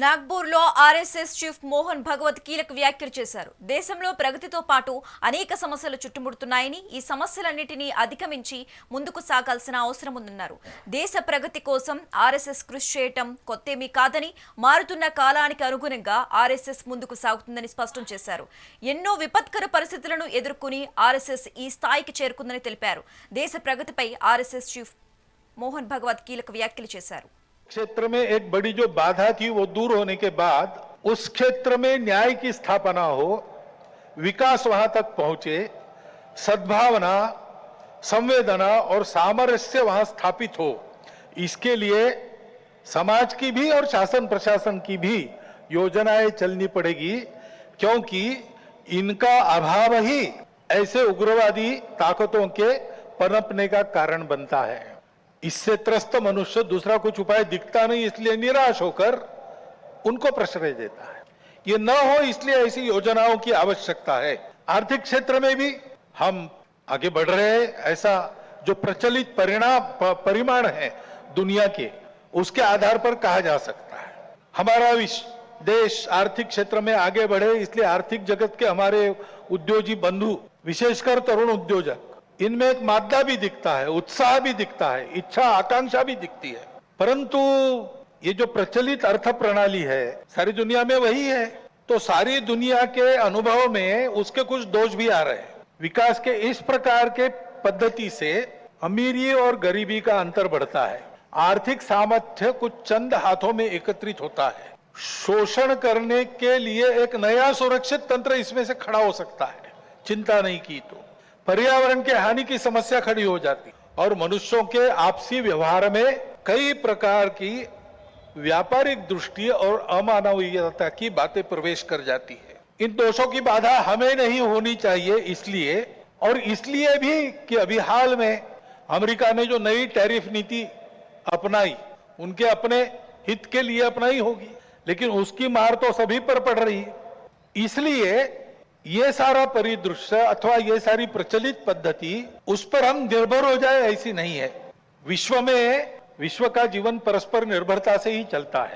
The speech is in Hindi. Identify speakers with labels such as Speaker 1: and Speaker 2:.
Speaker 1: నాగ్పూర్లో ఆర్ఎస్ఎస్ చీఫ్ మోహన్ భగవత్ కీలక వ్యాఖ్యలు చేశారు. దేశంలో ప్రగతితో పాటు అనేక సమస్యలు చుట్టుముడుతున్నాయని, ఈ సమస్యలన్నిటినీ అధిగమించి ముందుకు సాగాల్సిన అవసరం ఉందన్నారు. దేశ ప్రగతి కోసం ఆర్ఎస్ఎస్ కృషి చేయటం కొత్తేమీ కాదని, మారుతున్న కాలానికి అనుగుణంగా ఆర్ఎస్ఎస్ ముందుకు సాగుతుందని స్పష్టం చేశారు. ఎన్నో విపత్కర పరిస్థితులను ఎదుర్కొని ఆర్ఎస్ఎస్ ఈ స్థాయికి చేరుకుందని తెలిపారు. దేశ ప్రగతిపై ఆర్ఎస్ఎస్ చీఫ్ మోహన్ భగవత్ కీలక వ్యాఖ్యలు చేశారు.
Speaker 2: क्षेत्र में एक बड़ी जो बाधा थी वो दूर होने के बाद उस क्षेत्र में न्याय की स्थापना हो, विकास वहां तक पहुंचे, सद्भावना, संवेदना और सामरस्य वहां स्थापित हो, इसके लिए समाज की भी और शासन प्रशासन की भी योजनाएं चलनी पड़ेगी, क्योंकि इनका अभाव ही ऐसे उग्रवादी ताकतों के पनपने का कारण बनता है। इससे त्रस्त मनुष्य दूसरा कुछ उपाय दिखता नहीं, इसलिए निराश होकर उनको प्रश्रय देता है। ये न हो इसलिए ऐसी योजनाओं की आवश्यकता है। आर्थिक क्षेत्र में भी हम आगे बढ़ रहे हैं। ऐसा जो प्रचलित परिमाण है दुनिया के, उसके आधार पर कहा जा सकता है हमारा देश आर्थिक क्षेत्र में आगे बढ़े, इसलिए आर्थिक जगत के हमारे उद्योगी बंधु, विशेषकर तरुण उद्योजक, इनमें एक मादा भी दिखता है, उत्साह भी दिखता है, इच्छा आकांक्षा भी दिखती है। परंतु ये जो प्रचलित अर्थ प्रणाली है सारी दुनिया में वही है, तो सारी दुनिया के अनुभव में उसके कुछ दोष भी आ रहे हैं। विकास के इस प्रकार के पद्धति से अमीरी और गरीबी का अंतर बढ़ता है। आर्थिक सामर्थ्य कुछ चंद हाथों में एकत्रित होता है। शोषण करने के लिए एक नया सुरक्षित तंत्र इसमें से खड़ा हो सकता है, चिंता नहीं की तो। पर्यावरण के हानि की समस्या खड़ी हो जाती और मनुष्यों के आपसी व्यवहार में कई प्रकार की व्यापारिक दृष्टि और अमानवीयता की बातें प्रवेश कर जाती है। इन दोषों की बाधा हमें नहीं होनी चाहिए, इसलिए भी कि अभी हाल में अमेरिका ने जो नई टैरिफ नीति अपनाई, उनके अपने हित के लिए अपनाई होगी, लेकिन उसकी मार तो सभी पर पड़ रही है। इसलिए ये सारा परिदृश्य अथवा ये सारी प्रचलित पद्धति उस पर हम निर्भर हो जाए ऐसी नहीं है। विश्व में विश्व का जीवन परस्पर निर्भरता से ही चलता है।